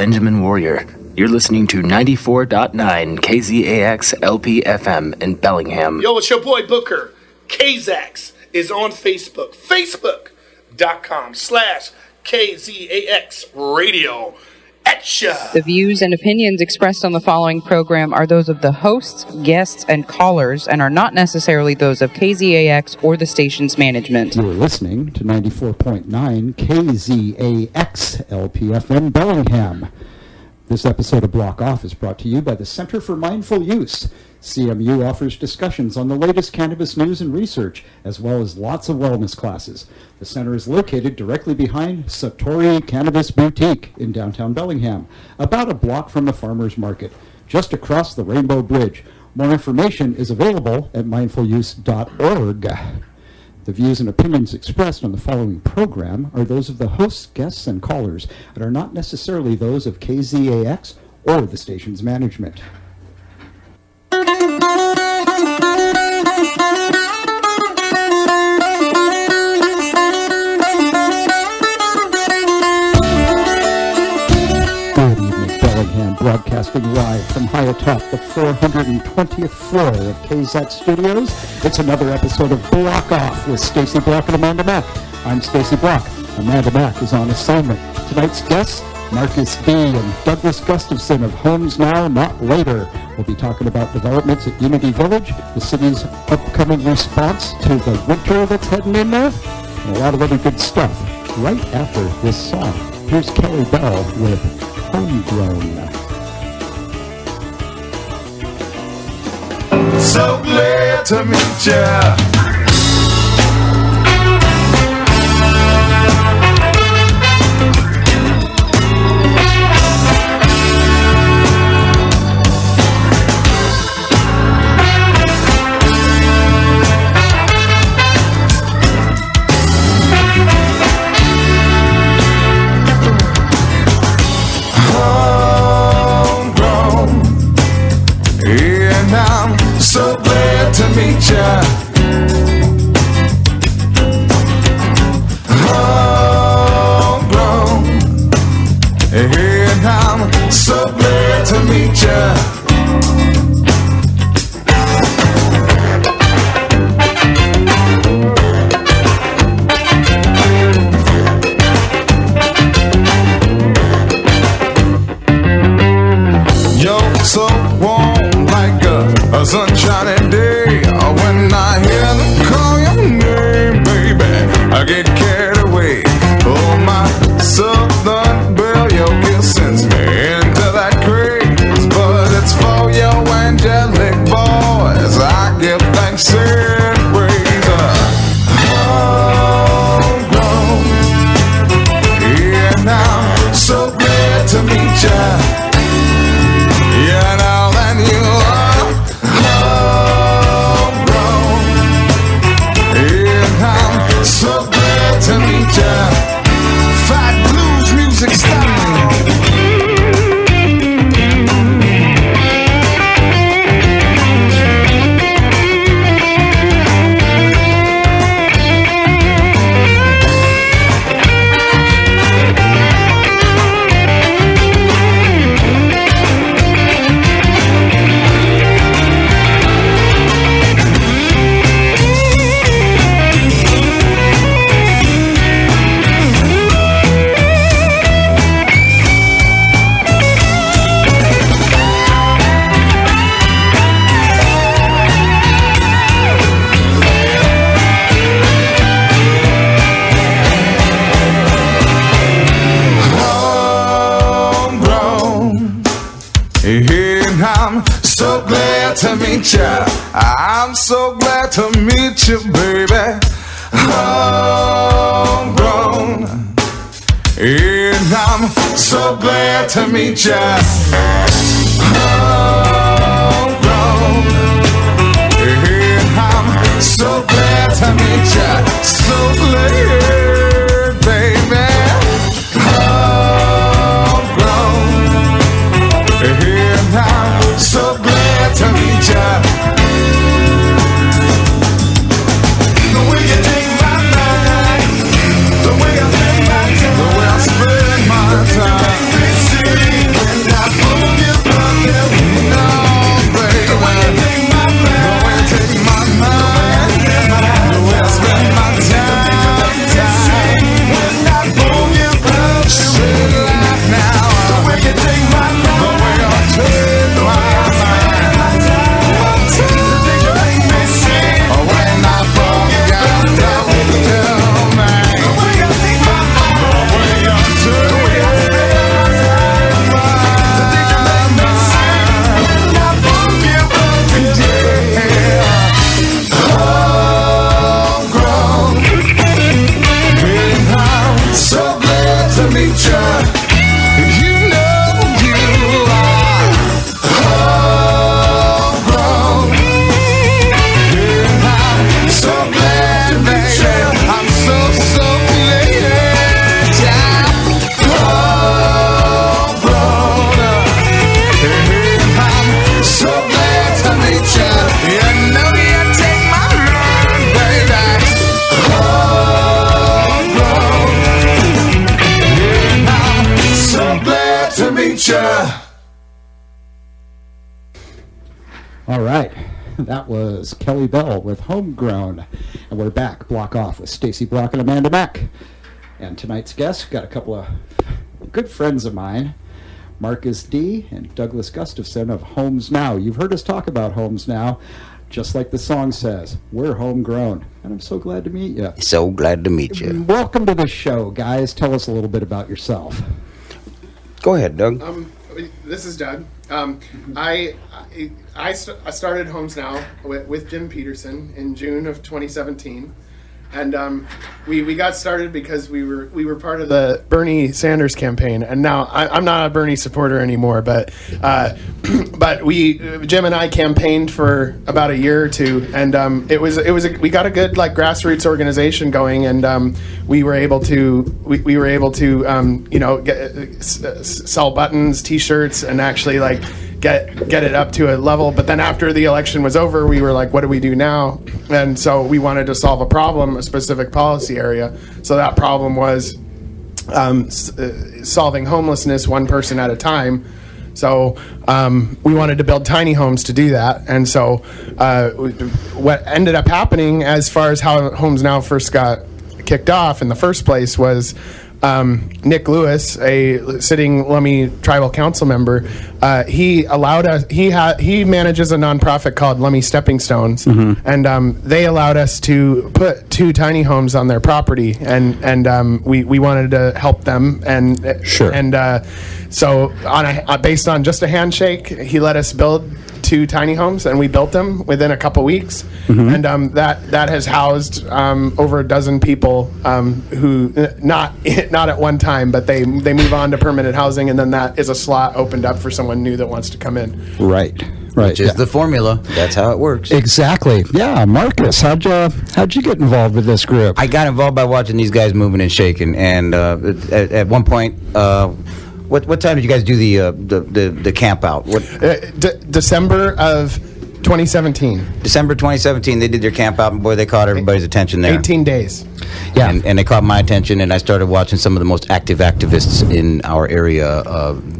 Benjamin Warrior. You're listening to 94.9 KZAX LP FM in Bellingham. Yo, it's your boy Booker. KZAX is on Facebook. Facebook.com/KZAX Radio. Etcha. The views and opinions expressed on the following program are those of the hosts, guests, and callers and are not necessarily those of KZAX or the station's management. You're listening to 94.9 KZAX LPFM Bellingham. This episode of Bloch Off is brought to you by the Center for Mindful Use. CMU offers discussions on the latest cannabis news and research, as well as lots of wellness classes. The center is located directly behind Satori Cannabis Boutique in downtown Bellingham, about a block from the farmers market, just across the Rainbow Bridge. More information is available at mindfuluse.org. The views and opinions expressed on the following program are those of the hosts, guests, and callers, and are not necessarily those of KZAX or the station's management. Good evening, Bellingham, broadcasting live from high atop the 420th floor of KZAX Studios. It's another episode of Bloch Off with Stacy Bloch and Amanda Mack. I'm Stacy Bloch. Amanda Mack is on assignment. Tonight's guests, Markis B. and Douglas Gustafson of HomesNow, Not Later. We'll be talking about developments at Unity Village, the city's upcoming response to the winter that's heading in there, and a lot of other good stuff. Right after this song, here's Kelly Bell with Homegrown. So glad to meet ya. So glad to meet ya. Homegrown, and I'm so glad to meet ya. You're so warm like a sunshiny day. When I hear them call your name, baby, I get carried away. Oh, my southern belle, your kiss sends me into that craze. But it's for your angelic voice I give thanks and praise. Homegrown, yeah, now so glad to meet ya. Yeah, now that you are homegrown, and I'm so glad to meet ya. Fat blues music style. And I'm so glad to meet ya. I'm so glad to meet you, baby. Homegrown, and I'm so glad to meet ya. Homegrown, and I'm so glad to meet ya. So glad, baby. And I'm so glad to meet ya. The way you take my mind, the way I spend my time, the way I spend my time. nature. All right. That was Kelly Bell with Homegrown. And we're back, Block Off, with Stacy Bloch and Amanda Mack. And tonight's guests, got a couple of good friends of mine, Markis D. and Douglas Gustafson of HomesNow. You've heard us talk about HomesNow. Just like the song says, we're homegrown. And I'm so glad to meet you. So glad to meet you. Welcome to the show, guys. Tell us a little bit about yourself. Go ahead, Doug. This is Doug. I started HomesNow with Jim Peterson in June of 2017, and we got started because we were part of the Bernie Sanders campaign. And now I'm not a Bernie supporter anymore, but Jim and I campaigned for about a year or two, and we got a good grassroots organization going, and we were able to sell buttons, T-shirts, and actually get it up to a level. But then after the election was over, we were like, what do we do now? And so we wanted to solve a problem, a specific policy area. So that problem was solving homelessness one person at a time. So we wanted to build tiny homes to do that. And so what ended up happening, as far as how HomesNow first got kicked off in the first place, was Nick Lewis, a sitting Lummi Tribal Council member, he allowed us. He manages a nonprofit called Lummi Stepping Stones, and they allowed us to put 2 tiny homes on their property, and we wanted to help them, and Sure. and so based on just a handshake, he let us build 2 tiny homes, and we built them within a couple weeks, and that has housed over a dozen people who not at one time, but they move on to permanent housing, and then that is a slot opened up for someone new that wants to come in. Right. Which is the formula. That's how it works. Exactly. Yeah, Markis, how'd you get involved with this group? I got involved by watching these guys moving and shaking, and at one point, what time did you guys do the camp out? December of 2017. December 2017, they did their camp out, and boy, they caught everybody's attention there. 18 days. Yeah. And they caught my attention, and I started watching some of the most active activists in our area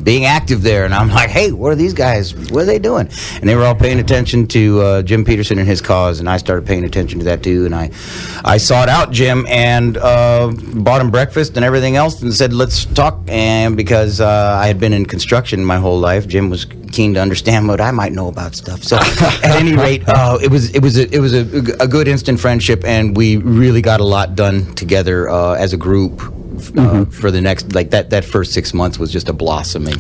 being active there, and I'm like, hey, what are these guys? What are they doing? And they were all paying attention to Jim Peterson and his cause, and I started paying attention to that too, and I sought out Jim and bought him breakfast and everything else, and said, let's talk. And because I had been in construction my whole life, Jim was keen to understand what I might know about stuff. So at any rate, it was a good instant friendship, and we really got a lot done together as a group. For the next, that first 6 months was just a blossoming,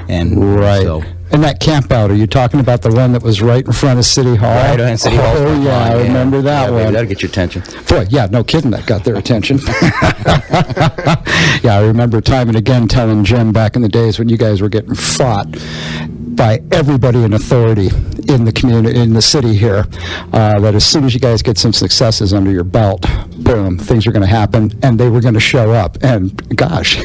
and right. So, and that camp out, are you talking about the one that was right in front of City Hall? right in City Hall. Oh yeah, I remember that one. Baby, that'll get your attention. Boy, yeah, no kidding, that got their attention. Yeah, I remember time and again telling Jim back in the days when you guys were getting fought by everybody in authority in the community, in the city here, that as soon as you guys get some successes under your belt, boom, things are going to happen, and they were going to show up. And gosh,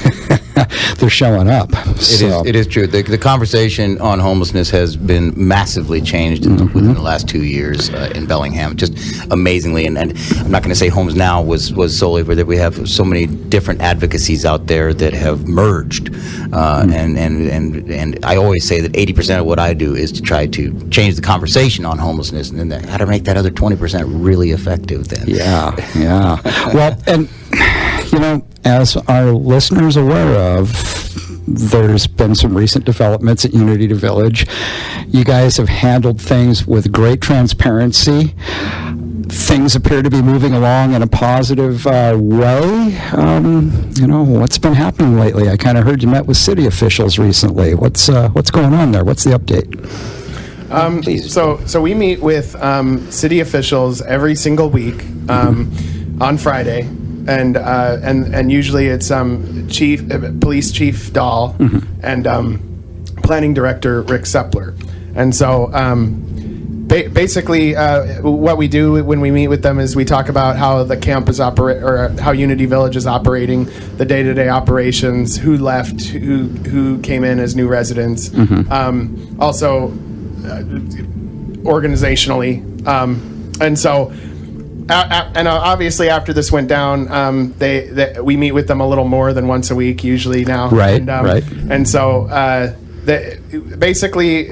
they're showing up. It is true. The conversation on homelessness has been massively changed within the last 2 years in Bellingham, just amazingly. And I'm not going to say HomesNow was solely for that. We have so many different advocacies out there that have merged, and I always say that 80% of what I do is to try to change the conversation on homelessness, and then how to make that other 20% really effective. Then, yeah. Well, and as our listeners are aware of, there's been some recent developments at Unity Village. You guys have handled things with great transparency. Things appear to be moving along in a positive way. What's been happening lately? I kind of heard you met with city officials recently. What's going on there? What's the update? So we meet with city officials every single week on Friday, and usually it's Police Chief Dahl and Planning Director Rick Sepler, and so basically what we do when we meet with them is we talk about how the camp is how Unity Village is operating, the day-to-day operations, who left, who came in as new residents, also organizationally, and so and obviously after this went down, we meet with them a little more than once a week usually now. Right, and, right. And so basically,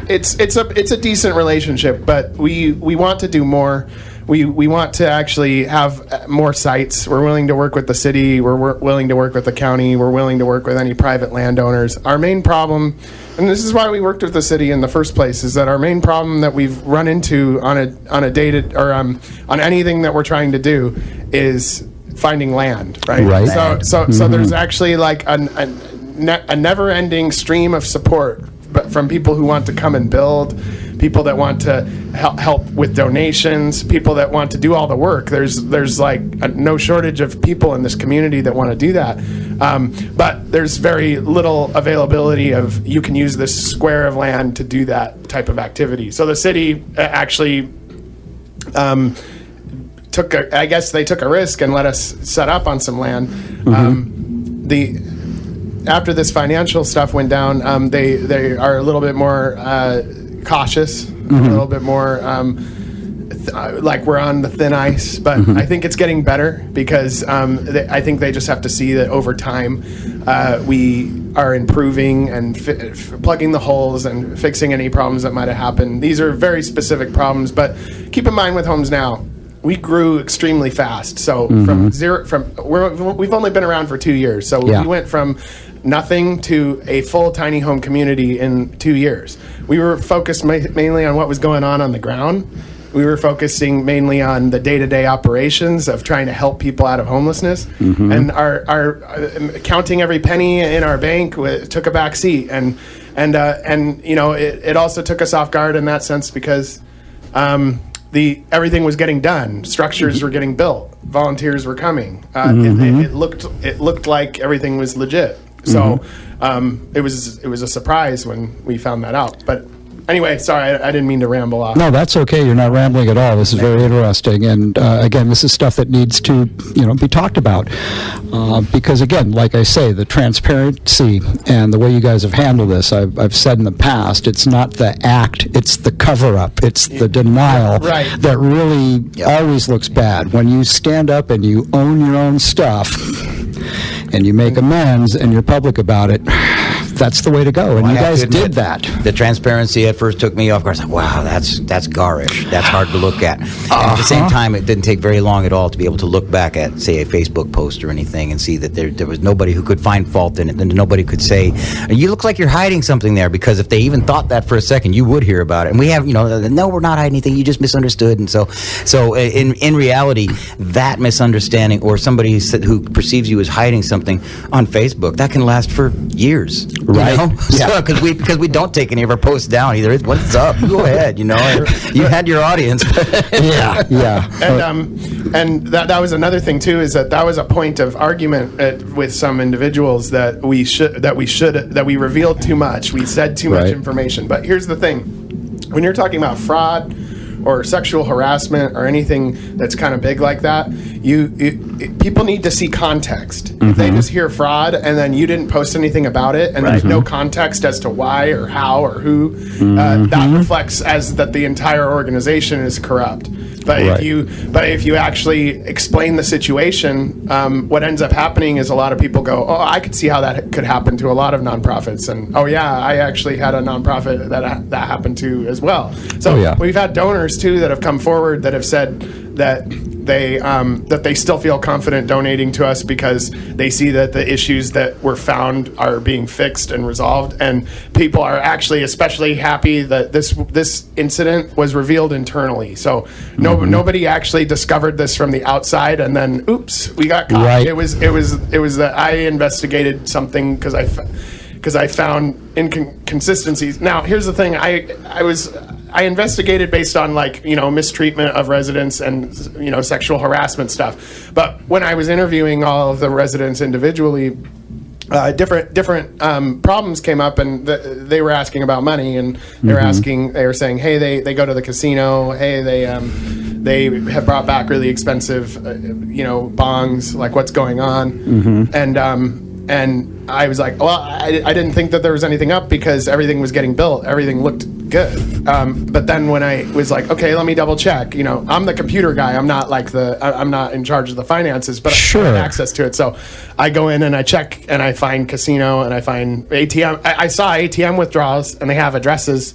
it's a decent relationship, but we want to do more. We want to actually have more sites. We're willing to work with the city. We're willing to work with the county. We're willing to work with any private landowners. Our main problem, and this is why we worked with the city in the first place, is that our main problem that we've run into on a dated or on anything that we're trying to do is finding land. Right. So there's actually like a never-ending stream of support, but from people who want to come and build, people that want to help with donations, people that want to do all the work. There's like no shortage of people in this community that want to do that. But there's very little availability of, you can use this square of land to do that type of activity. So the city actually took a risk and let us set up on some land. After this financial stuff went down, they are a little bit more cautious, a little bit more like we're on the thin ice. But I think it's getting better because I think they just have to see that over time we are improving and plugging the holes and fixing any problems that might have happened. These are very specific problems, but keep in mind with HomesNow, we grew extremely fast. So we've only been around for 2 years. So we went from nothing to a full tiny home community in 2 years. We were focused mainly on what was going on the ground. We were focusing mainly on the day-to-day operations of trying to help people out of homelessness. And our counting every penny in our bank took a back seat. And you know, it also took us off guard in that sense because everything was getting done. Structures were getting built. Volunteers were coming. It looked like everything was legit. So it was a surprise when we found that out. But anyway, sorry, I didn't mean to ramble off. No, that's okay. You're not rambling at all. This is very interesting. And again, this is stuff that needs to, be talked about. Because again, like I say, the transparency and the way you guys have handled this, I've said in the past, it's not the act, it's the cover-up, it's the denial that really always looks bad. When you stand up and you own your own stuff, and you make amends and you're public about it, that's the way to go. And you guys did that. The transparency at first took me off guard. I was like, wow, that's garish. That's hard to look at. And at the same time, it didn't take very long at all to be able to look back at, say, a Facebook post or anything and see that there was nobody who could find fault in it. And nobody could say, you look like you're hiding something there, because if they even thought that for a second, you would hear about it. And we have, no, we're not hiding anything. You just misunderstood. And so in reality, that misunderstanding or somebody who perceives you as hiding something on Facebook, that can last for years. Right. Yeah. Because we don't take any of our posts down either. What's up? Go ahead. You had your audience. Yeah. And that was another thing too, is that was a point of argument with some individuals that we revealed too much. We said too much information. But here's the thing: when you're talking about fraud or sexual harassment or anything that's kind of big like that, people need to see context. If they just hear fraud and then you didn't post anything about it and there's no context as to why or how or who, that reflects as that the entire organization is corrupt. But if you actually explain the situation, what ends up happening is a lot of people go, oh, I could see how that could happen to a lot of nonprofits, and oh yeah, I actually had a nonprofit that happened to as well. So we've had donors too that have come forward that have said that they still feel confident donating to us because they see that the issues that were found are being fixed and resolved, and people are actually especially happy that this incident was revealed internally. So nobody actually discovered this from the outside and then oops, we got caught. Right. It was that I investigated something because I found inconsistencies. Now here's the thing: I investigated based on mistreatment of residents and sexual harassment stuff. But when I was interviewing all of the residents individually, different problems came up, and they were asking about money, and they were saying, hey, they go to the casino, hey, they have brought back really expensive bongs, like what's going on, and I was like, well, I didn't think that there was anything up because everything was getting built, everything looked good. But then when I was like, okay, let me double check. I'm the computer guy. I'm not like I'm not in charge of the finances, but Sure. I have access to it. So I go in and I check, and I find casino, and I find ATM. I saw ATM withdrawals, and they have addresses.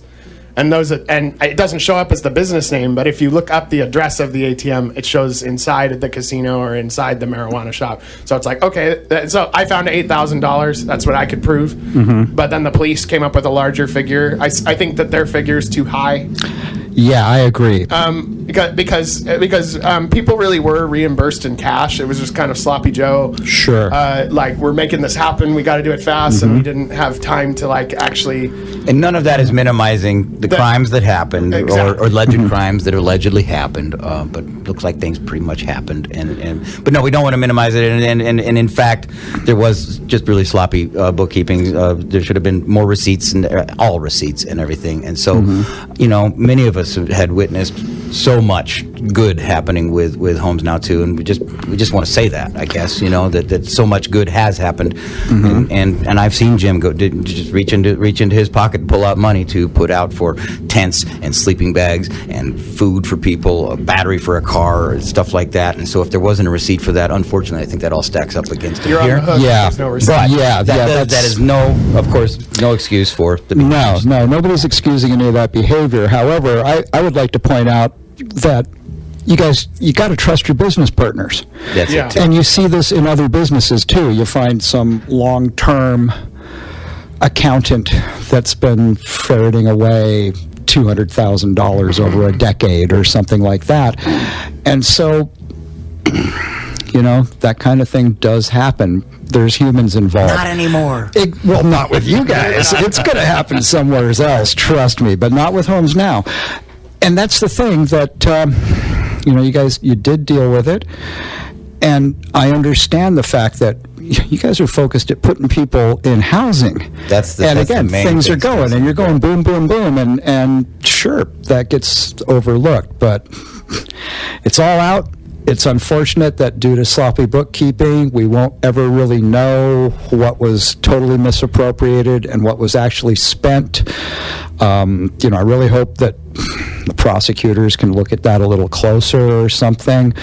And it doesn't show up as the business name, but if you look up the address of the ATM, it shows inside the casino or inside the marijuana shop. So it's like, okay, so I found $8,000. That's what I could prove. Mm-hmm. But then the police came up with a larger figure. I think that their figure is too high. Yeah, I agree. Because people really were reimbursed in cash. It was just kind of sloppy Joe. Sure. Like, we're making this happen. We got to do it fast, and we didn't have time to actually. And none of that is minimizing the crimes that happened Exactly. or alleged crimes that allegedly happened. But looks like things pretty much happened. But no, we don't want to minimize it. And in fact, there was just really sloppy bookkeeping. There should have been more receipts and all receipts and everything. And so, many of us had witnessed so much good happening with HomesNow too, and we just want to say that, I guess, that so much good has happened. And I've seen Jim just reach into his pocket and pull out money to put out for tents and sleeping bags and food for people, a battery for a car, stuff like that. And so if there wasn't a receipt for that, unfortunately, I think that all stacks up against it You're here. on the hook. Yeah. There's no receipt. But Yeah, that is of course, no excuse for the behavior. No, nobody's excusing any of that behavior. However, I would like to point out that you got to trust your business partners. That's Yeah. it too. And you see this in other businesses too. You find some long-term accountant that's been ferreting away $200,000 over a decade or something like that. And so, that kind of thing does happen. There's humans involved. Not anymore. Well, not with you guys. It's going to happen somewhere else, trust me, but not with HomesNow. And that's the thing that, you guys, you did deal with it. And I understand the fact that you guys are focused at putting people in housing. And That's again, the main things are thing. going, and you're going boom, boom, boom, and sure, that gets overlooked, but it's all out. It's unfortunate that due to sloppy bookkeeping, we won't ever really know what was totally misappropriated and what was actually spent. I really hope that the prosecutors can look at that a little closer or something.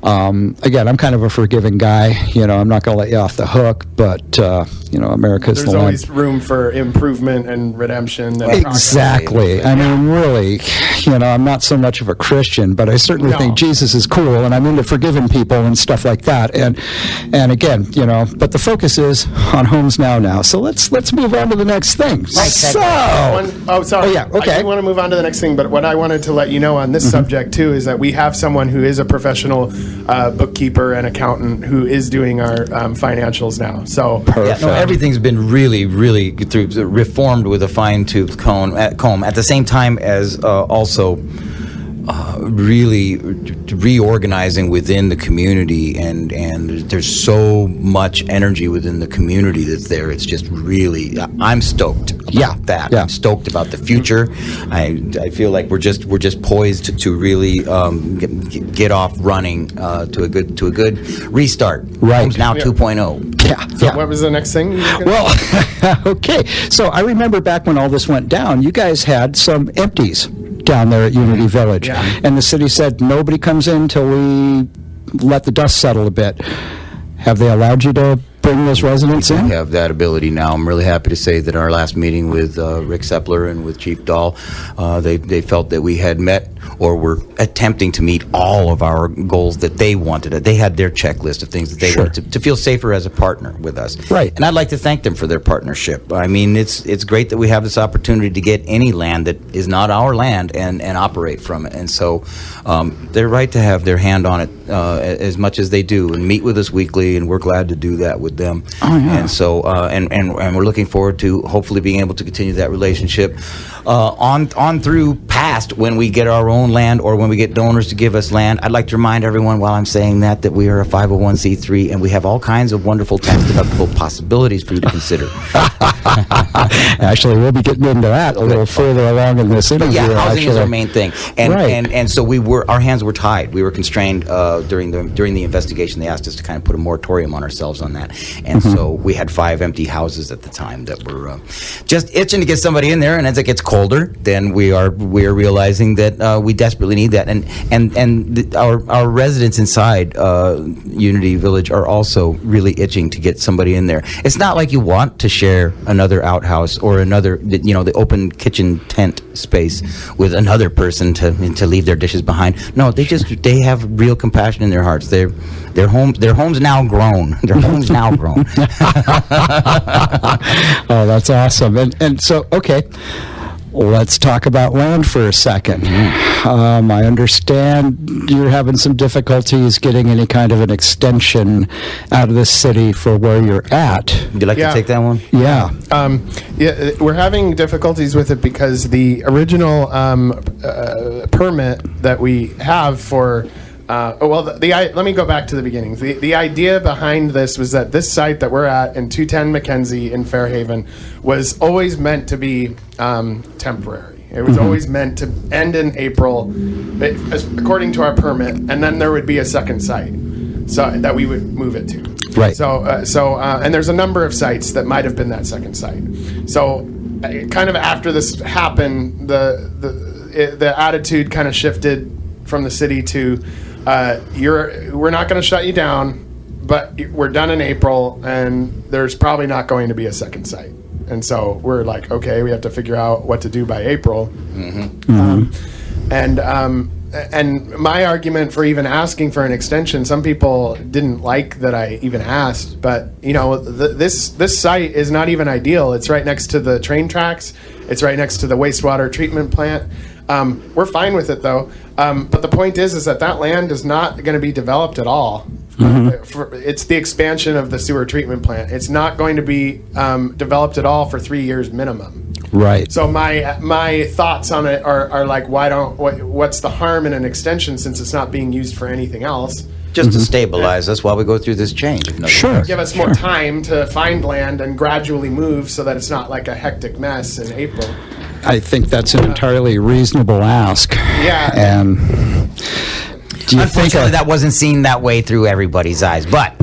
Again, I'm kind of a forgiving guy. I'm not going to let you off the hook, but, America's There's the land. always room for improvement and redemption. and Exactly. I mean, really, I'm not so much of a Christian, but I certainly No. think Jesus is cool, and I'm into forgiving people and stuff like that. And again, but the focus is on HomesNow now. So let's move on to the next thing. So, Sorry. Oh, yeah, okay. I do want to move on to the next thing, but what I wanted to let you know on this subject too is that we have someone who is a professional bookkeeper and accountant who is doing our financials now. So perfect. Yeah, no, everything's been really, really reformed with a fine-tooth comb. At the same time as also really reorganizing within the community, and there's so much energy within the community that's there. It's just really, I'm stoked about that. Yeah. I'm stoked about the future. I feel like we're just poised to really get off running to a good restart. Right. HomesNow 2.0. yeah. So what was the next thing? you were gonna- Well, okay. So I remember back when all this went down, you guys had some empties down there at Unity Village. Yeah. And the city said, nobody comes in till we let the dust settle a bit. Have they allowed you to bring those residents We in? have that ability now. I'm really happy to say that our last meeting with Rick Sepler and with Chief Dahl, they felt that we had met or were attempting to meet all of our goals that they wanted. They had their checklist of things that they wanted to feel safer as a partner with us. Right. And I'd like to thank them for their partnership. I mean, it's great that we have this opportunity to get any land that is not our land and operate from it. And so they're right to have their hand on it as much as they do and meet with us weekly, and we're glad to do that with them. Oh, yeah. And so and we're looking forward to hopefully being able to continue that relationship on through past when we get our own own land or when we get donors to give us land. I'd like to remind everyone while I'm saying that we are a 501c3 and we have all kinds of wonderful tax-deductible possibilities for you to consider. Actually, we'll be getting into that a little further along in this interview. Yeah, housing is actually. our main thing, and Right. and so our hands were tied. We were constrained during the investigation. They asked us to kind of put a moratorium on ourselves on that, and so we had 5 empty houses at the time that were just itching to get somebody in there. And as it gets colder, then we are realizing that we desperately need that, and our residents inside Unity Village are also really itching to get somebody in there. It's not like you want to share another outhouse or another, the open kitchen tent space with another person to leave their dishes behind. No, they have real compassion in their hearts. Their home's now grown. Their home's now grown. Oh, that's awesome. And so, okay, let's talk about land for a second. I understand you're having some difficulties getting any kind of an extension out of the city for where you're at. Would you like to take that one? Yeah. Yeah, we're having difficulties with it because the original permit that we have for let me go back to the beginning. The idea behind this was that this site that we're at in 210 Mackenzie in Fairhaven was always meant to be temporary. It was always meant to end in April, according to our permit, and then there would be a second site, so that we would move it to. Right. So and there's a number of sites that might have been that second site. So, kind of after this happened, the attitude kind of shifted from the city to, we're not going to shut you down, but we're done in April, and there's probably not going to be a second site. And so we're like, okay, we have to figure out what to do by April. And my argument for even asking for an extension, some people didn't like that I even asked, but this site is not even ideal. It's right next to the train tracks. It's right next to the wastewater treatment plant. We're fine with it though. But the point is that land is not going to be developed at all. It's the expansion of the sewer treatment plant. It's not going to be developed at all for 3 years minimum. Right. So my thoughts on it are like, what's the harm in an extension since it's not being used for anything else? Just to stabilize us while we go through this change. Sure. Give us more time to find land and gradually move so that it's not like a hectic mess in April. I think that's an entirely reasonable ask. Yeah. And do you think Unfortunately, that wasn't seen that way through everybody's eyes, but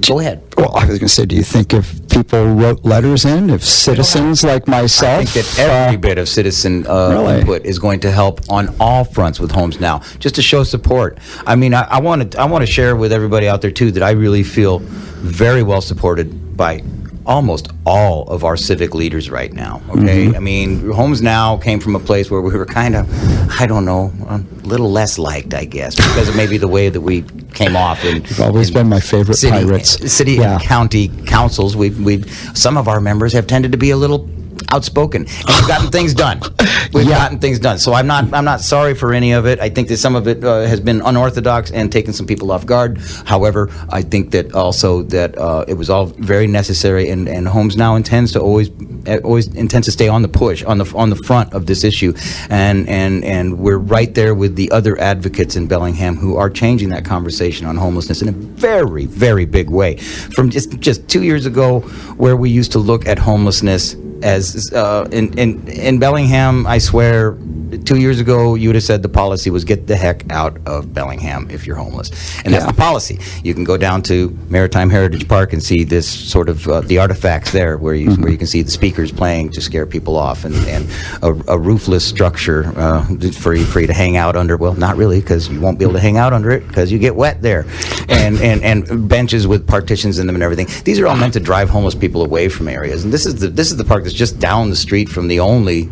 go ahead. Well, I was going to say, do you think if people wrote letters in, if citizens like myself... I think that every bit of citizen input is going to help on all fronts with HomesNow, just to show support. I mean, I want to share with everybody out there, too, that I really feel very well supported by almost all of our civic leaders right now, okay? I mean, HomesNow came from a place where we were kind of, I don't know, a little less liked, I guess, because of maybe the way that we came off. You've always been my favorite pirates. City and county councils, some of our members have tended to be a little outspoken, and we've gotten things done. We've gotten things done. So I'm not sorry for any of it. I think that some of it has been unorthodox and taken some people off guard. However, I think that also that it was all very necessary, and HomesNow intends to always intends to stay on the push, on the front of this issue, and we're right there with the other advocates in Bellingham who are changing that conversation on homelessness in a very, very big way. From just 2 years ago, where we used to look at homelessness as in Bellingham, I swear, 2 years ago, you would have said the policy was get the heck out of Bellingham if you're homeless. And that's the policy. You can go down to Maritime Heritage Park and see this sort of the artifacts there where you can see the speakers playing to scare people off, and a roofless structure for you to hang out under. Well, not really, because you won't be able to hang out under it because you get wet there. And benches with partitions in them and everything. These are all meant to drive homeless people away from areas. And this is the park that's just down the street from the only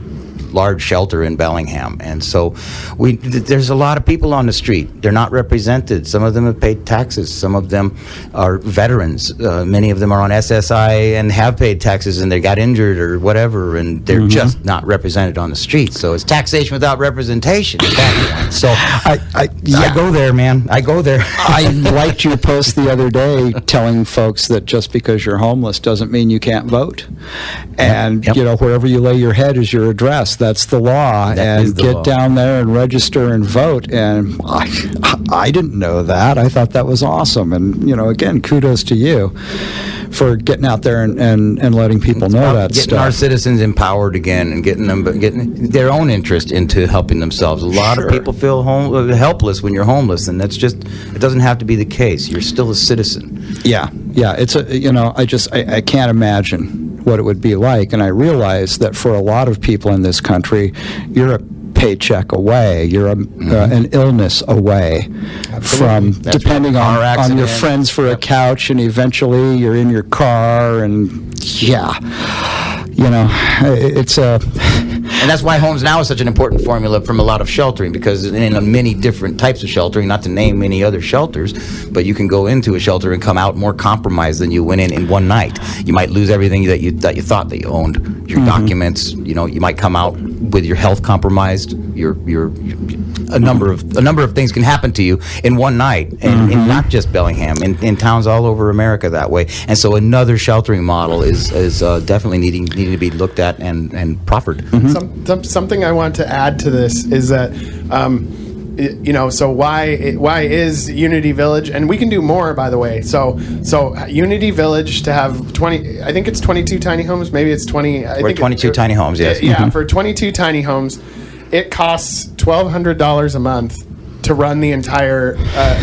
large shelter in Bellingham, and so there's a lot of people on the street. They're not represented. Some of them have paid taxes. Some of them are veterans. Many of them are on SSI and have paid taxes, and they got injured or whatever, and they're just not represented on the street. So it's taxation without representation at that point. So I go there, man. I go there. I liked your post the other day telling folks that just because you're homeless doesn't mean you can't vote. And, you know, wherever you lay your head is your address. That's the law. That is And the get law. down there and register and vote. And I didn't know that. I thought that was awesome. And, again, kudos to you for getting out there and letting people know that getting stuff. our citizens empowered again and getting their own interest into helping themselves. A lot of people feel helpless when you're homeless, and it doesn't have to be the case. You're still a citizen. Yeah. It's I can't imagine what it would be like. And I realize that for a lot of people in this country, you're a paycheck away. You're an illness away from depending on your friends for a couch, and eventually you're in your car, and it's a. And that's why HomesNow is such an important formula from a lot of sheltering, because in many different types of sheltering, not to name any other shelters, but you can go into a shelter and come out more compromised than you went in one night. You might lose everything that you thought that you owned, your documents. You might come out with your health compromised. A number of things can happen to you in one night, and not just Bellingham, in towns all over America that way. And so another sheltering model is definitely needing to be looked at and proffered. Something I want to add to this is that, so why is Unity Village, and we can do more, by the way. So Unity Village to have 20, I think it's 22 tiny homes, maybe it's 20. I think 22 tiny homes, yes. Yeah, for 22 tiny homes, it costs $1,200 a month to run the entire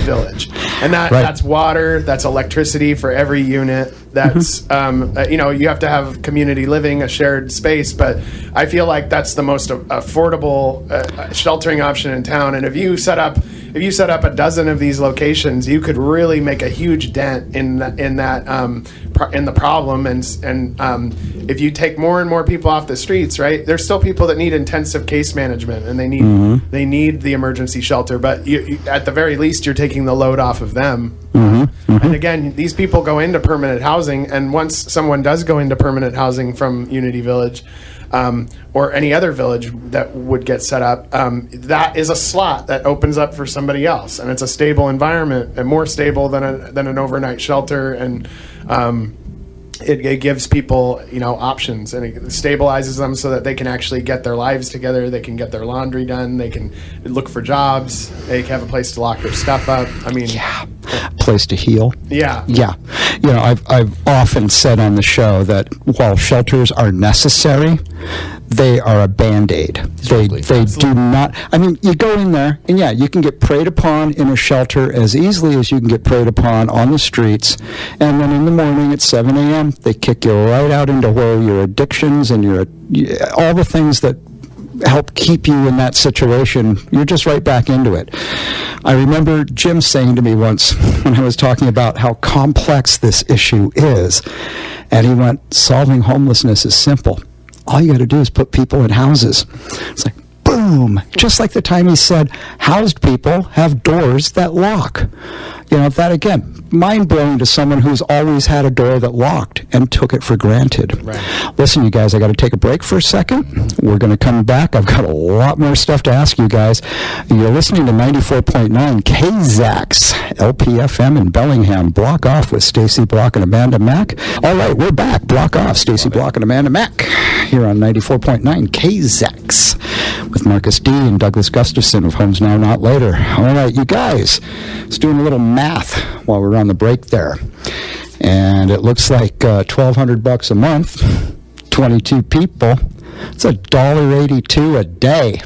village, and that's water, that's electricity for every unit. That's you have to have community living, a shared space, but I feel like that's the most affordable sheltering option in town. And if you set up a dozen of these locations, you could really make a huge dent in the problem. And if you take more and more people off the streets, right? There's still people that need intensive case management, and they need the emergency shelter. But at the very least, you're taking the load off of them. And again, these people go into permanent housing, and once someone does go into permanent housing from Unity Village, or any other village that would get set up, that is a slot that opens up for somebody else, and it's a stable environment, and more stable than an overnight shelter, and it gives people options, and it stabilizes them so that they can actually get their lives together. They can get their laundry done. They can look for jobs. They have a place to lock their stuff up. Place to heal. Yeah. I've often said on the show that while shelters are necessary, they are a Band-Aid. They do not. You go in there, and you can get preyed upon in a shelter as easily as you can get preyed upon on the streets. And then in the morning at 7 a.m., they kick you right out into where your addictions and all the things that help keep you in that situation, you're just right back into it. I remember Jim saying to me once when I was talking about how complex this issue is, and he went, solving homelessness is simple. All you got to do is put people in houses. It's like, boom! Just like the time he said, housed people have doors that lock. That again, mind-blowing to someone who's always had a door that locked and took it for granted. Right. Listen, you guys, I got to take a break for a second. We're going to come back. I've got a lot more stuff to ask you guys. You're listening to 94.9 KZAX, LPFM in Bellingham. Block Off with Stacy Bloch and Amanda Mack. All right, we're back. Block Off, Stacy Bloch and Amanda Mack here on 94.9 KZAX with Markis D. and Douglas Gustafson of HomesNow Not Later. All right, you guys, let's do a little math while we're on the break there. And it looks like $1,200 a month, 22 people. It's $1.82 a day.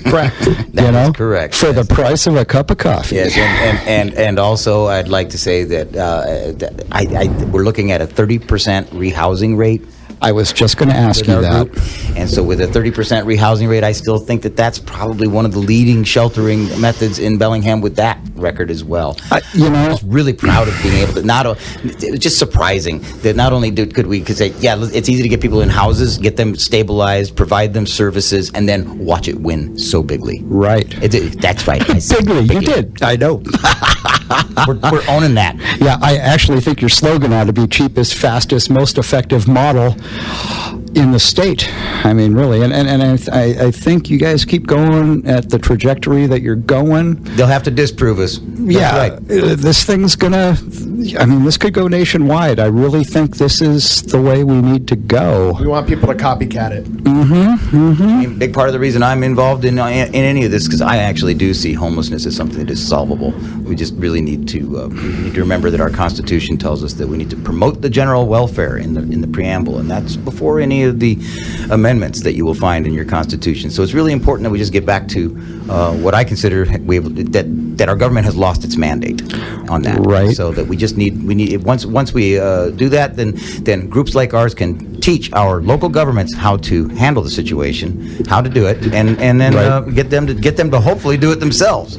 Correct. That is correct. For the price of a cup of coffee. Yes, and also I'd like to say that we're looking at a 30% rehousing rate. I was just going to ask you that. Group. And so with a 30% rehousing rate, I still think that that's probably one of the leading sheltering methods in Bellingham with that record as well. I was really proud of being able to it was just surprising that not only could we say, it's easy to get people in houses, get them stabilized, provide them services, and then watch it win so bigly. Right. That's right. Bigly. You did. I know. We're owning that. Yeah, I actually think your slogan ought to be cheapest, fastest, most effective model in the state. I mean, really, and I think you guys keep going at the trajectory that you're going. They'll have to disprove us. Yeah, That's right. This thing's gonna. I mean, this could go nationwide. I really think this is the way we need to go. We want people to copycat it. A big part of the reason I'm involved in any of this, because I actually do see homelessness as something that is solvable. We just really need to remember that our Constitution tells us that we need to promote the general welfare in the preamble, and that's before any of the amendments that you will find in your Constitution. So it's really important that we just get back to what I consider that our government has lost its mandate on that. Right. So that we need once we do that, then groups like ours can teach our local governments how to handle the situation, how to do it, and then Right. get them to hopefully do it themselves.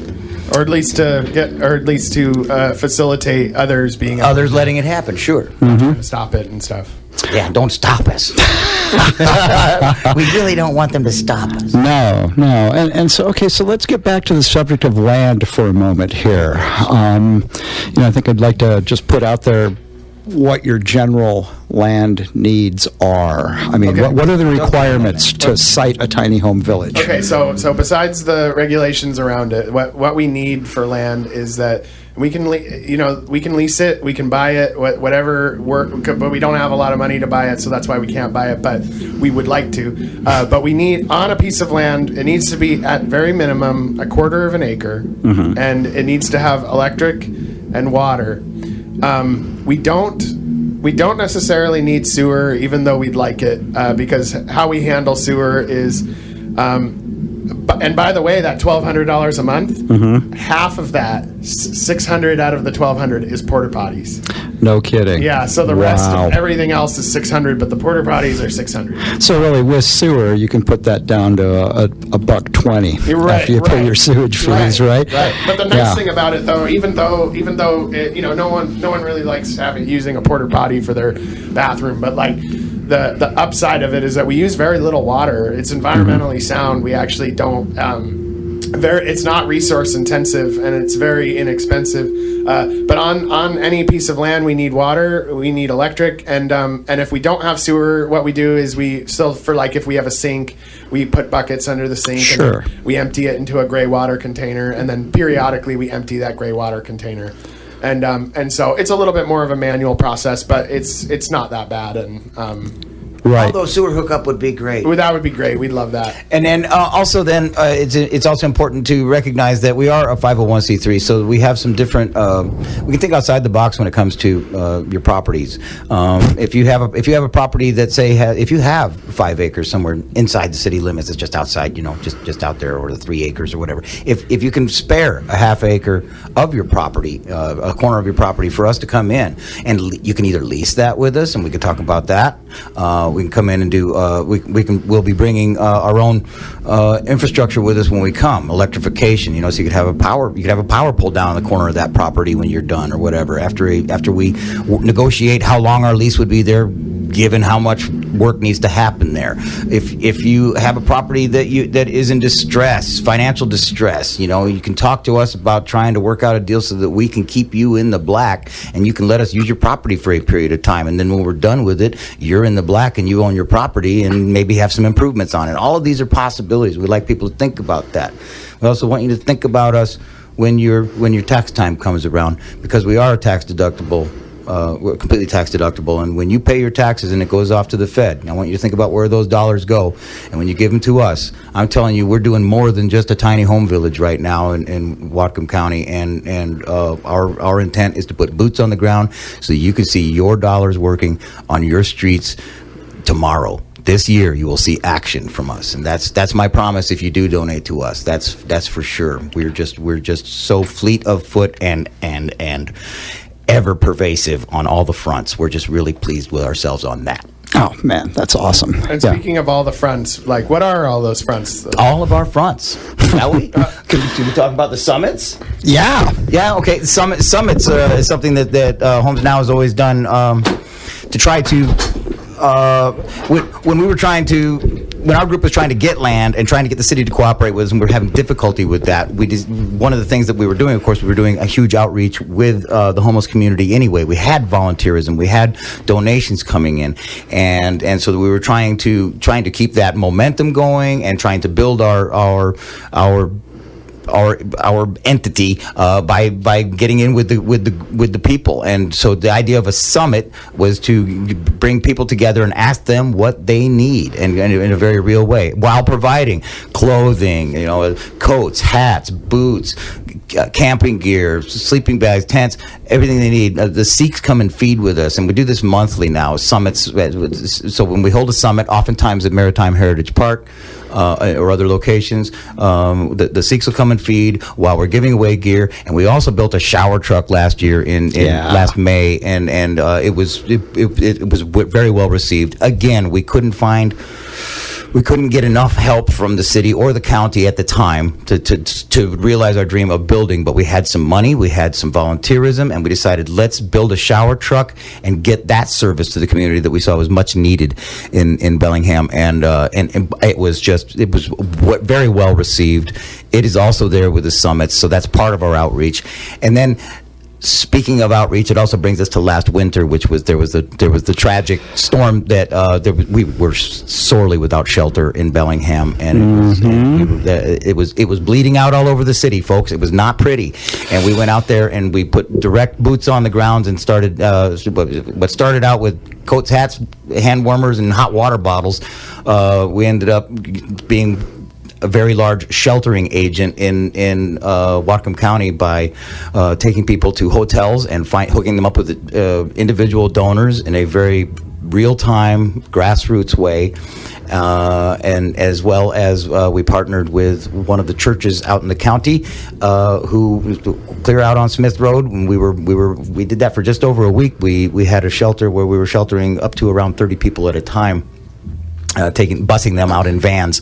Or at least to facilitate others being able Others letting it happen, sure. to stop it and stuff. Yeah, don't stop us. We really don't want them to stop us. No. And so, okay, so let's get back to the subject of land for a moment here. I think I'd like to just put out there what your general land needs are. I mean, Okay. what are the requirements to site a tiny home village? Okay, so besides the regulations around it, what we need for land is that we can lease it, we can buy it, whatever work, but we don't have a lot of money to buy it, so that's why we can't buy it. But we would like to. But we need on a piece of land. It needs to be at very minimum a quarter of an acre, and it needs to have electric and water. We don't necessarily need sewer, even though we'd like it, because how we handle sewer is, and by the way, that $1,200 a month, half of that, $600 out of the $1,200 is porta potties. No kidding. Yeah, so the rest Wow. of everything else is $600, but the porta potties are $600. So really, with sewer, you can put that down to a $1.20 You're right, after you pay right. your sewage fees, right? Right. But the nice Yeah. thing about it, though, even though it, no one really likes using a porta potty for their bathroom, but like the upside of it is that we use very little water. It's environmentally sound. We actually don't. It's not resource intensive and it's very inexpensive. But on any piece of land, we need water, we need electric, and if we don't have sewer, what we do is if we have a sink, we put buckets under the sink. Sure. And we empty it into a gray water container, and then periodically we empty that gray water container. And so it's a little bit more of a manual process, but it's not that bad. And Right. Although sewer hookup would be great. that would be great. We'd love that. And then it's also important to recognize that we are a 501c3, so we have some different. We can think outside the box when it comes to your properties. If you have a property that if you have 5 acres somewhere inside the city limits, it's just outside, just out there, or the 3 acres or whatever. If you can spare a half acre of your property, a corner of your property for us to come in, and you can either lease that with us, and we can talk about that. We can come in and do. We'll be bringing our own infrastructure with us when we come. Electrification, so you could have a power pole down in the corner of that property when you're done, or whatever. After we negotiate how long our lease would be there, given how much work needs to happen there. If you have a property that is in distress, financial distress, you can talk to us about trying to work out a deal so that we can keep you in the black, and you can let us use your property for a period of time, and then when we're done with it, you're in the black and you own your property and maybe have some improvements on it. All of these are possibilities. We'd like people to think about that. We also want you to think about us when your tax time comes around, because we are tax deductible. We're completely tax deductible, and when you pay your taxes and it goes off to the Fed, I want you to think about where those dollars go, and when you give them to us, I'm telling you, we're doing more than just a tiny home village right now in Whatcom County, and our intent is to put boots on the ground so that you can see your dollars working on your streets tomorrow. This year, you will see action from us, and that's my promise. If you do donate to us, that's for sure. We're just so fleet of foot and ever pervasive on all the fronts. We're just really pleased with ourselves on that. Oh, man, that's awesome. And speaking of all the fronts, like, what are all those fronts? All of our fronts. Shall we? Can we talk about the summits? Yeah. Yeah, okay. Summits is something that HomesNow has always done to try to, when we were trying to when our group was trying to get land and trying to get the city to cooperate with us, and we were having difficulty with that, one of the things that we were doing, of course, we were doing a huge outreach with the homeless community anyway. We had volunteerism, we had donations coming in, and so we were trying to keep that momentum going and trying to build our entity by getting in with the people. And so the idea of a summit was to bring people together and ask them what they need, and in a very real way, while providing clothing, coats, hats, boots, camping gear, sleeping bags, tents, everything they need. The Sikhs come and feed with us, and we do this monthly now, summits. So when we hold a summit, oftentimes at Maritime Heritage Park, or other locations, the Sikhs will come and feed while we're giving away gear. And we also built a shower truck last year in last May, and it was very well received. Again, we couldn't get enough help from the city or the county at the time to realize our dream of building, but we had some money, we had some volunteerism, and we decided, let's build a shower truck and get that service to the community that we saw was much needed in Bellingham, and it was very well received. It is also there with the summits, so that's part of our outreach. And then, speaking of outreach, it also brings us to last winter, which was there was the tragic storm that we were sorely without shelter in Bellingham, and it was bleeding out all over the city, folks. It was not pretty, and we went out there and we put direct boots on the grounds and started what started out with coats, hats, hand warmers, and hot water bottles. We ended up being a very large sheltering agent in Whatcom County by taking people to hotels and hooking them up with individual donors in a very real-time, grassroots way, and as well as we partnered with one of the churches out in the county who clear out on Smith Road. And we did that for just over a week. We had a shelter where we were sheltering up to around 30 people at a time. Busing them out in vans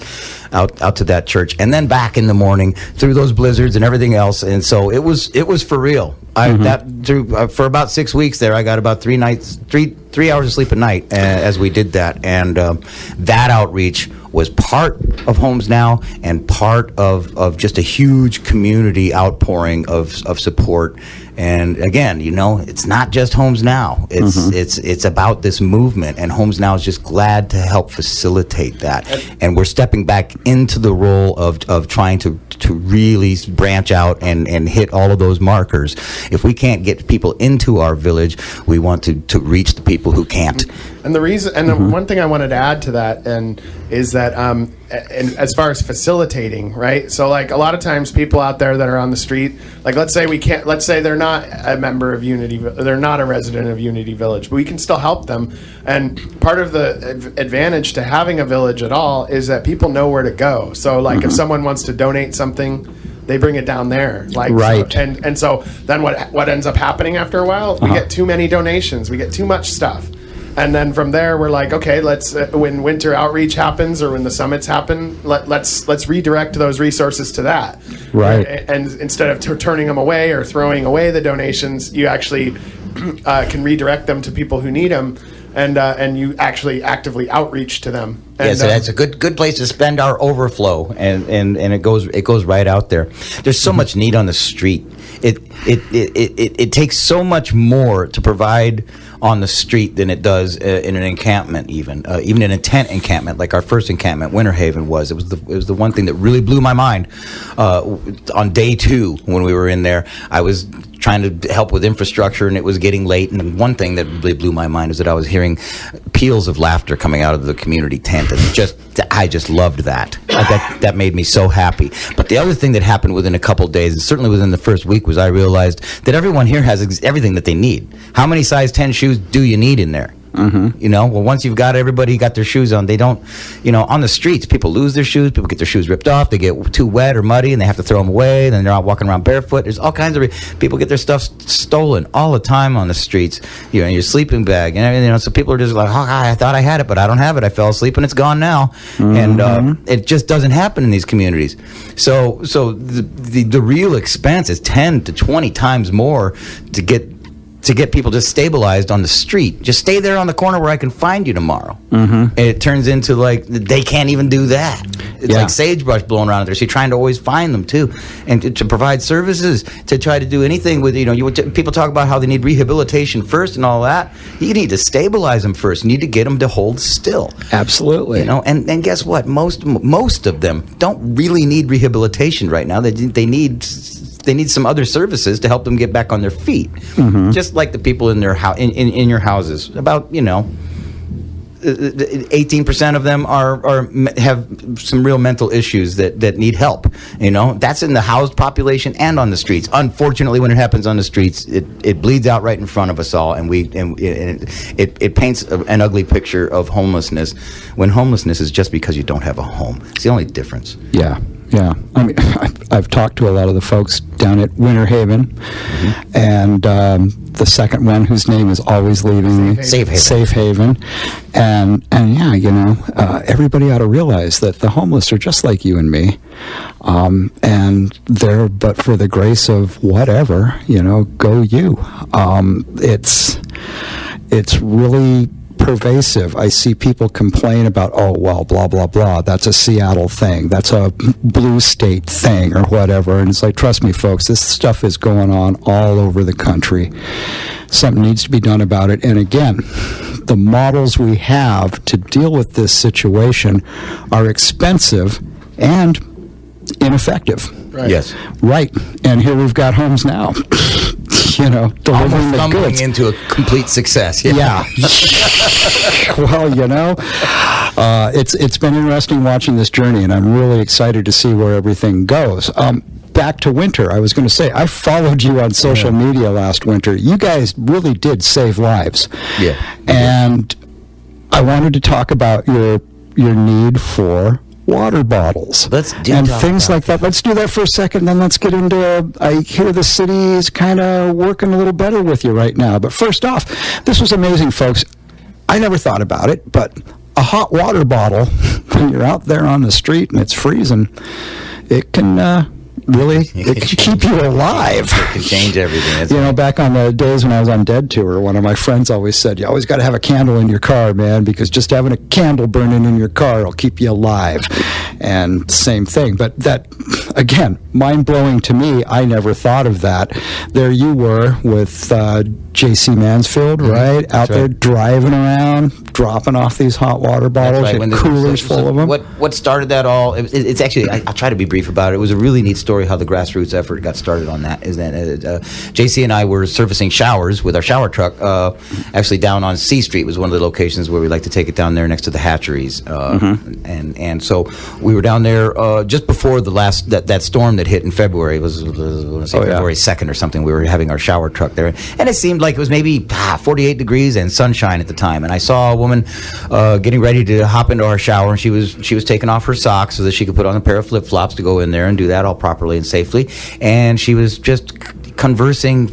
out to that church, and then back in the morning through those blizzards and everything else. And so it was for real. For about 6 weeks there, I got about 3 hours of sleep a night as we did that, and that outreach was part of HomesNow and part of just a huge community outpouring of support. And again, it's not just HomesNow. It's about this movement, and HomesNow is just glad to help facilitate that. And we're stepping back into the role of trying to really branch out and hit all of those markers. If we can't get people into our village, we want to reach the people who can't. And the reason, and the one thing I wanted to add to that, is that, and as far as facilitating, right? So, like, a lot of times, people out there that are on the street, like, let's say they're not a member of Unity, they're not a resident of Unity Village, but we can still help them. And part of the advantage to having a village at all is that people know where to go. So, like, if someone wants to donate something, they bring it down there, like, right. So, and so then what ends up happening after a while? We get too many donations, we get too much stuff. And then from there, we're like, okay, let's when winter outreach happens or when the summits happen, let's redirect those resources to that. Right. And instead of turning them away or throwing away the donations, you actually can redirect them to people who need them, and you actually actively outreach to them. And, so that's a good place to spend our overflow, and it goes right out there. There's so much need on the street. It takes so much more to provide on the street than it does in an encampment, even in a tent encampment, like our first encampment, Winter Haven was. It was the one thing that really blew my mind. On day 2, when we were in there, I was trying to help with infrastructure, and it was getting late. And one thing that really blew my mind is that I was hearing peals of laughter coming out of the community tent, and I just loved that. That made me so happy. But the other thing that happened within a couple of days, and certainly within the first week, was I realized that everyone here has everything that they need. How many size 10 shoes do you need in there? Well, once you've got everybody got their shoes on, they don't, on the streets, people lose their shoes, people get their shoes ripped off, they get too wet or muddy and they have to throw them away, then they're out walking around barefoot. There's all kinds of people get their stuff stolen all the time on the streets, your sleeping bag and everything, so people are just like, I thought I had it, but I don't have it, I fell asleep and it's gone now. And it just doesn't happen in these communities. So the real expense is 10 to 20 times more to get to get people just stabilized on the street. Just stay there on the corner where I can find you tomorrow. And it turns into like they can't even do that. It's like sagebrush blowing around there. So you're trying to always find them too, and to provide services, to try to do anything with people talk about how they need rehabilitation first and all that. You need to stabilize them first. You need to get them to hold still. Absolutely. And guess what? Most of them don't really need rehabilitation right now. They need some other services to help them get back on their feet. Just like the people in their in your houses. About 18% of them have some real mental issues that need help. That's in the housed population and on the streets. Unfortunately, when it happens on the streets, it bleeds out right in front of us all, and it paints an ugly picture of homelessness. When homelessness is just because you don't have a home. It's the only difference. Yeah. I mean, I've talked to a lot of the folks down at Winter Haven, and the second one, whose name is always leaving me, Safe Haven, and everybody ought to realize that the homeless are just like you and me, and they're but for the grace of whatever, go you. It's really pervasive. I see people complain about, blah, blah, blah. That's a Seattle thing. That's a blue state thing or whatever. And it's like, trust me, folks, this stuff is going on all over the country. Something needs to be done about it. And again, the models we have to deal with this situation are expensive and ineffective. Right. Yes. Right. And here we've got HomesNow. Delivering the goods into a complete success. Yeah. Well, it's been interesting watching this journey, and I'm really excited to see where everything goes. Back to winter, I was going to say, I followed you on social media last winter. You guys really did save lives. Yeah. And I wanted to talk about your need for water bottles and things like that. Let's do that for a second, then let's get into I hear the city is kind of working a little better with you right now. But first off, this was amazing, folks. I never thought about it, but a hot water bottle, when you're out there on the street and it's freezing, it can really it can keep you alive. It can change everything. Back on the days when I was on Dead Tour, one of my friends always said, you always got to have a candle in your car, man, because just having a candle burning in your car will keep you alive. And same thing. But that, again, mind-blowing to me. I never thought of that. There you were with J.C. Mansfield, right? Out there driving around, dropping off these hot water bottles and coolers full of them. What started that all? It's actually, I'll try to be brief about it. It was a really neat story how the grassroots effort got started on that. Is that JC and I were servicing showers with our shower truck, actually down on C Street was one of the locations where we like to take it down there next to the hatcheries, and so we were down there just before the last that storm that hit in February. It was February 2nd or something. We were having our shower truck there, and it seemed like it was maybe 48 degrees and sunshine at the time. And I saw a woman getting ready to hop into our shower, and she was taking off her socks so that she could put on a pair of flip flops to go in there and do that all properly and safely. And she was just conversing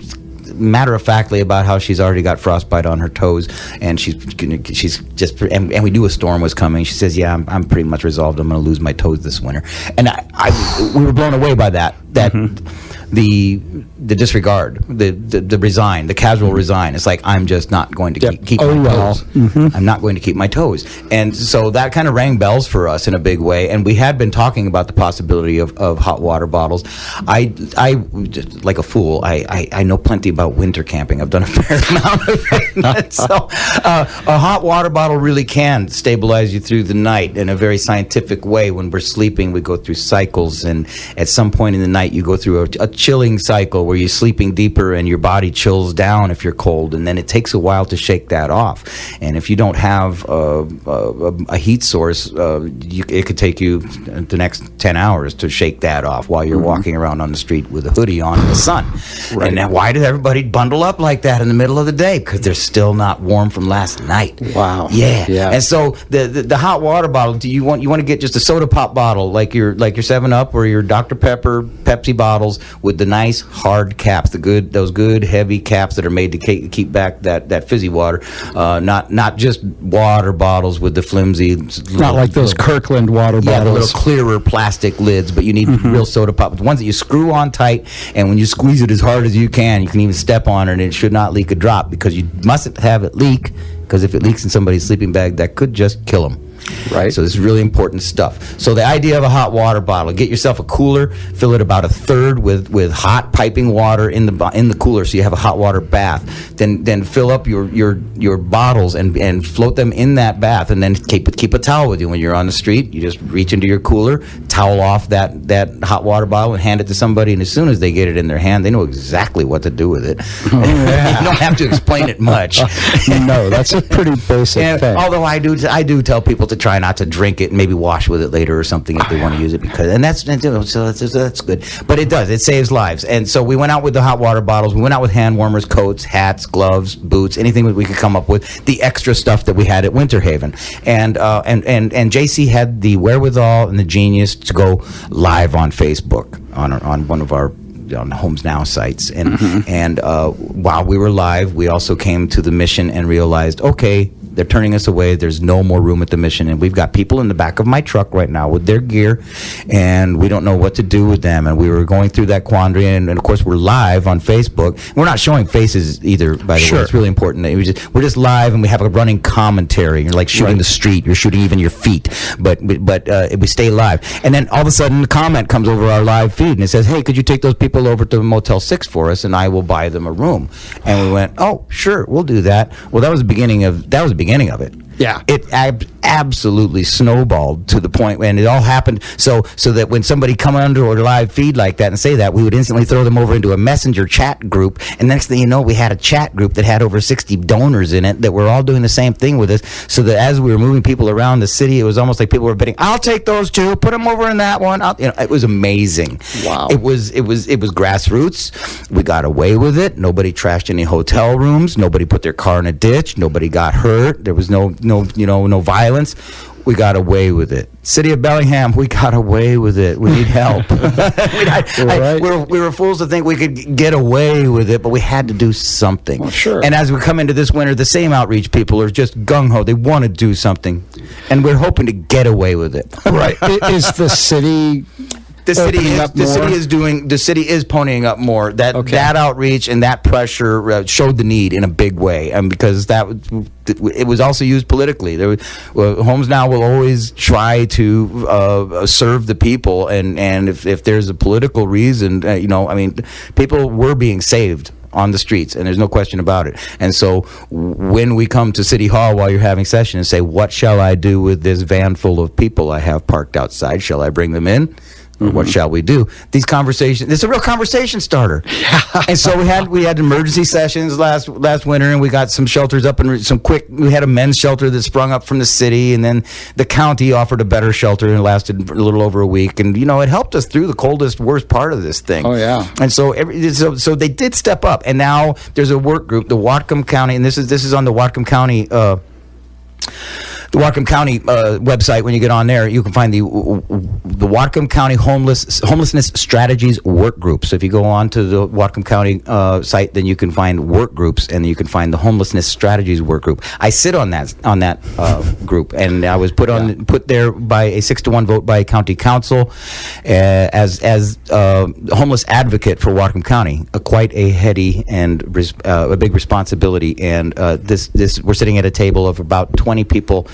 matter-of-factly about how she's already got frostbite on her toes, and she's just and we knew a storm was coming. She says, "Yeah, I'm pretty much resolved. I'm going to lose my toes this winter." And we were blown away by that. The disregard, the resign, the casual resign. It's like, I'm just not going to keep my toes. I'm not going to keep my toes. And so that kind of rang bells for us in a big way. And we had been talking about the possibility of hot water bottles. I like a fool, I know plenty about winter camping. I've done a fair amount of it. So a hot water bottle really can stabilize you through the night in a very scientific way. When we're sleeping, we go through cycles, and at some point in the night, you go through a chilling cycle where you're sleeping deeper and your body chills down if you're cold, and then it takes a while to shake that off. And if you don't have a heat source, it could take you the next 10 hours to shake that off while you're walking around on the street with a hoodie on in the sun. Right. And now, why does everybody bundle up like that in the middle of the day? Because they're still not warm from last night. Wow. Yeah. And so the hot water bottle, you want to get just a soda pop bottle like your 7-Up or your Dr. Pepper Pepsi bottles with the nice hard caps, those good heavy caps that are made to keep back that fizzy water. Not just water bottles with the flimsy. Not like those Kirkland water Yeah, the bottles. little clearer plastic lids, but you need real soda pop. The ones that you screw on tight, and when you squeeze it as hard as you can even step on it, and it should not leak a drop, because you mustn't have it leak, because if it leaks in somebody's sleeping bag, that could just kill them. Right. So this is really important stuff. So the idea of a hot water bottle: get yourself a cooler, fill it about a third with hot piping water in the cooler, so you have a hot water bath. Then fill up your bottles and float them in that bath, and then keep a towel with you when you're on the street. You just reach into your cooler, towel off that hot water bottle, and hand it to somebody. And as soon as they get it in their hand, they know exactly what to do with it. Oh, yeah. You don't have to explain it much. No, that's a pretty basic thing. Although I do tell people to try not to drink it and maybe wash with it later or something if they want to use it, that's good. But it saves lives. And so we went out with the hot water bottles. We went out with hand warmers, coats, hats, gloves, boots, anything that we could come up with. The extra stuff that we had at Winter Haven, and JC had the wherewithal and the genius to go live on Facebook on one of our on the HomesNow sites, and while we were live, we also came to the mission and realized, okay, they're turning us away. There's no more room at the mission, and we've got people in the back of my truck right now with their gear, and we don't know what to do with them. And we were going through that quandary, and of course, we're live on Facebook. We're not showing faces either, by the way. It's really important that we're just live, and we have a running commentary. You're like shooting the street. You're shooting even your feet, but we stay live. And then all of a sudden, a comment comes over our live feed, and it says, "Hey, could you take those people over to Motel 6 for us, and I will buy them a room?" And we went, "Oh, sure, we'll do that." Well, that was the beginning of it. Yeah. It absolutely snowballed to the point when it all happened so that when somebody come under our live feed like that and say that, we would instantly throw them over into a messenger chat group, and next thing you know, we had a chat group that had over 60 donors in it that were all doing the same thing with us, so that as we were moving people around the city, it was almost like people were bidding, "I'll take those two, put them over in that one." It was amazing. Wow. It was grassroots. We got away with it. Nobody trashed any hotel rooms. Nobody put their car in a ditch. Nobody got hurt. There was no violence. We got away with it. City of Bellingham, we got away with it. We need help. We were fools to think we could get away with it, but we had to do something. Well, sure. And as we come into this winter, the same outreach people are just gung-ho. They want to do something, and we're hoping to get away with it. Right. Is the city... The city is ponying up more. That outreach and that pressure showed the need in a big way, and because it was also used politically. HomesNow will always try to serve the people, and if there's a political reason, people were being saved on the streets, and there's no question about it. And so when we come to City Hall while you're having session and say, "What shall I do with this van full of people I have parked outside? Shall I bring them in? What shall we do?" These conversations, it's a real conversation starter. And so we had emergency sessions last winter, and we got some shelters up, and we had a men's shelter that sprung up from the city, and then the county offered a better shelter, and it lasted a little over a week, and it helped us through the coldest, worst part of this thing. Oh yeah. And so so they did step up, and now there's a work group, the Whatcom County, and this is on the Whatcom County website. When you get on there, you can find the Whatcom County Homelessness Strategies Work Group. So if you go on to the Whatcom County site, then you can find work groups, and you can find the Homelessness Strategies Work Group. I sit on that group, and I was put there by a 6-1 vote by County Council as homeless advocate for Whatcom County. Quite a heady and a big responsibility. And this we're sitting at a table of about 20 people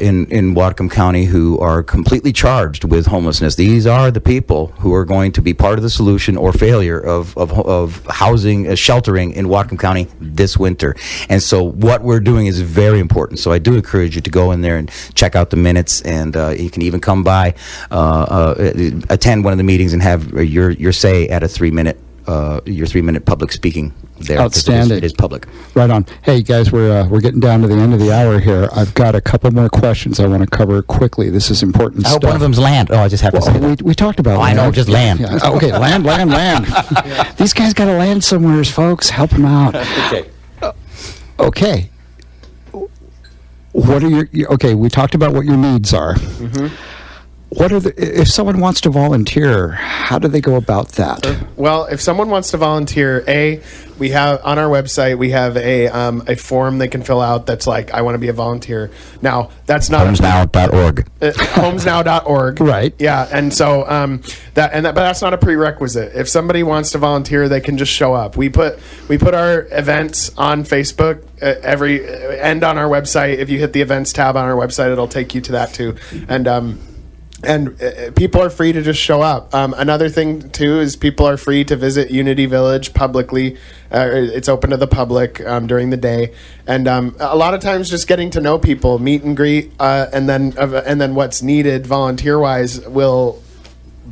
in Whatcom County who are completely charged with homelessness. These are the people who are going to be part of the solution or failure of housing, sheltering in Whatcom County this winter. And so what we're doing is very important. So I do encourage you to go in there and check out the minutes, and you can even come by, attend one of the meetings and have your say at a 3-minute public speaking there. Outstanding. It is public. Right on. Hey guys, we're getting down to the end of the hour here. I've got a couple more questions I want to cover quickly. This is important I stuff. hope one of them's land. Oh, I just have to say that. We talked about I land. know, just land. Yeah. Okay, land. Yeah. These guys got to land somewhere, folks. Help them out. Okay. What are we talked about what your needs are. if someone wants to volunteer, how do they go about that? Well, if someone wants to volunteer, we have on our website, we have a form they can fill out that's like, I want to be a volunteer. Now, that's not HomesNow.org. HomesNow.org. Right. Yeah. And so but that's not a prerequisite. If somebody wants to volunteer, they can just show up. We put our events on Facebook and on our website. If you hit the events tab on our website, it'll take you to that too. And people are free to just show up. Another thing, too, is people are free to visit Unity Village publicly. It's open to the public during the day. And a lot of times just getting to know people, meet and greet, and then what's needed volunteer-wise will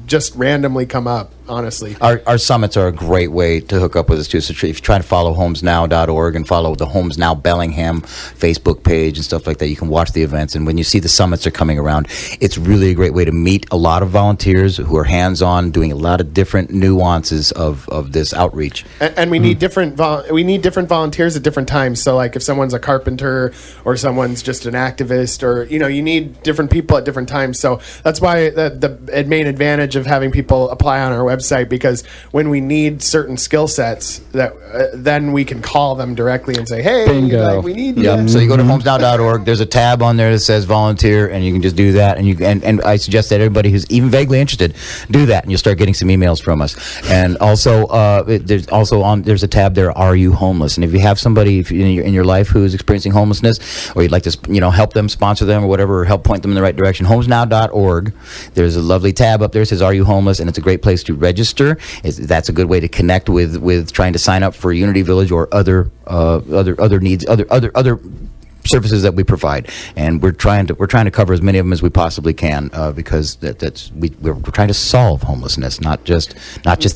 just randomly come up, honestly. Our summits are a great way to hook up with us, too. So if you try to follow HomesNow.org and follow the HomesNow Bellingham Facebook page and stuff like that, you can watch the events. And when you see the summits are coming around, it's really a great way to meet a lot of volunteers who are hands-on, doing a lot of different nuances of this outreach. And we need different volunteers at different times. So, like, if someone's a carpenter or someone's just an activist, or you need different people at different times. So that's why the main advantage of having people apply on our website, because when we need certain skill sets, that then we can call them directly and say, hey, bingo. we need Yep. So you go to HomesNow.org. There's a tab on there that says volunteer, and you can just do that. And I suggest that everybody who's even vaguely interested do that, and you'll start getting some emails from us. And also, there's a tab there. Are you homeless? And if you have somebody in your life who is experiencing homelessness, or you'd like to help them, sponsor them, or whatever, or help point them in the right direction, HomesNow.org. There's a lovely tab up there that says Are you homeless? And it's a great place to register. That's a good way to connect with trying to sign up for Unity Village or other needs, other services that we provide. And we're trying to cover as many of them as we possibly can, because we're trying to solve homelessness, not just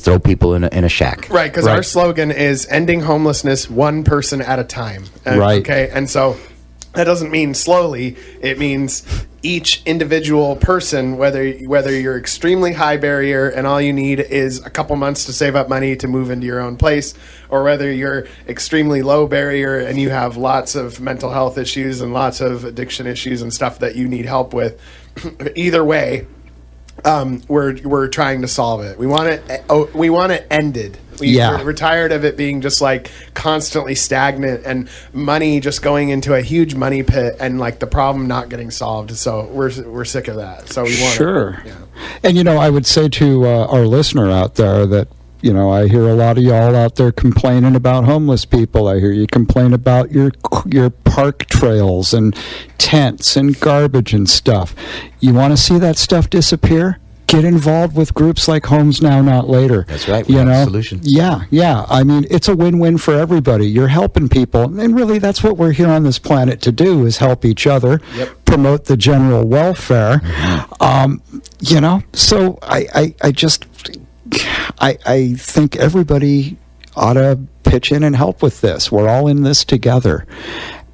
throw people in a shack. Right, because our slogan is ending homelessness one person at a time. Right. Okay, and so that doesn't mean slowly. It means each individual person, whether you're extremely high barrier and all you need is a couple months to save up money to move into your own place, or whether you're extremely low barrier and you have lots of mental health issues and lots of addiction issues and stuff that you need help with. Either way, we're trying to solve it. We want it ended. We're tired of it being just like constantly stagnant and money just going into a huge money pit and like the problem not getting solved. So we're sick of that. So we want Sure. And I would say to our listener out there that I hear a lot of y'all out there complaining about homeless people. I hear you complain about your park trails and tents and garbage and stuff. You want to see that stuff disappear? Get involved with groups like Homes Now, Not Later. That's right. We have a solution. Yeah. I mean, it's a win-win for everybody. You're helping people, and really that's what we're here on this planet to do, is help each other, promote the general welfare. So I think everybody ought to pitch in and help with this. We're all in this together.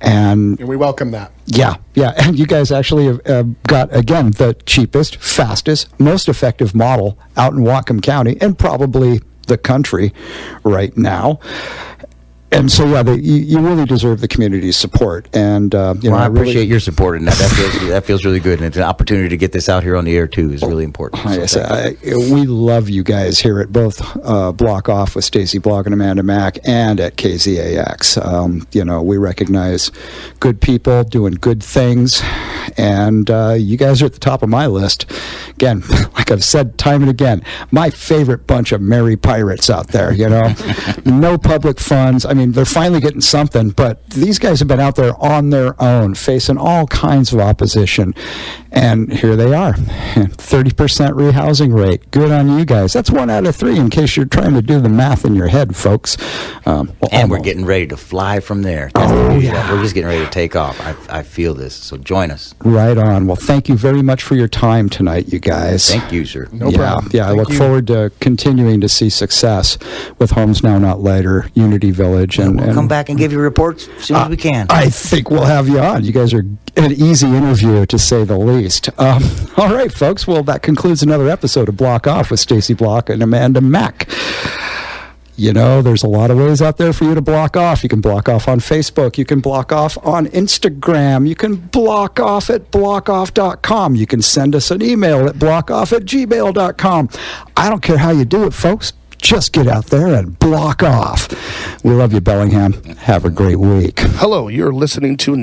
And we welcome that. Yeah. And you guys actually have got, again, the cheapest, fastest, most effective model out in Whatcom County and probably the country right now. And so, you really deserve the community's support. And I appreciate your support in that. That feels really good, and it's an opportunity to get this out here on the air too is really important. We love you guys here at both Bloch Off with Stacy Bloch and Amanda Mack, and at KZAX. We recognize good people doing good things, and you guys are at the top of my list. Again, like I've said time and again, my favorite bunch of merry pirates out there. No public funds. I mean, they're finally getting something, but these guys have been out there on their own, facing all kinds of opposition, and here they are, 30% rehousing rate. Good on you guys. That's 1 out of 3, in case you're trying to do the math in your head, folks. And we're getting ready to fly from there. We're just getting ready to take off. I feel this, so join us. Right on. Well, thank you very much for your time tonight, you guys. Thank you, sir. No problem. Yeah, I look forward to continuing to see success with Homes Now, Not Later, Unity Village. And we'll come back and give you reports as soon as we can. I think we'll have you on. You guys are an easy interview, to say the least. All right, folks. Well, that concludes another episode of Bloch Off with Stacy Bloch and Amanda Mack. You know, there's a lot of ways out there for you to block off. You can block off on Facebook. You can block off on Instagram. You can block off at blockoff.com. You can send us an email at blockoff@gmail.com. I don't care how you do it, folks. Just get out there and block off. We love you, Bellingham. Have a great week. Hello, you're listening to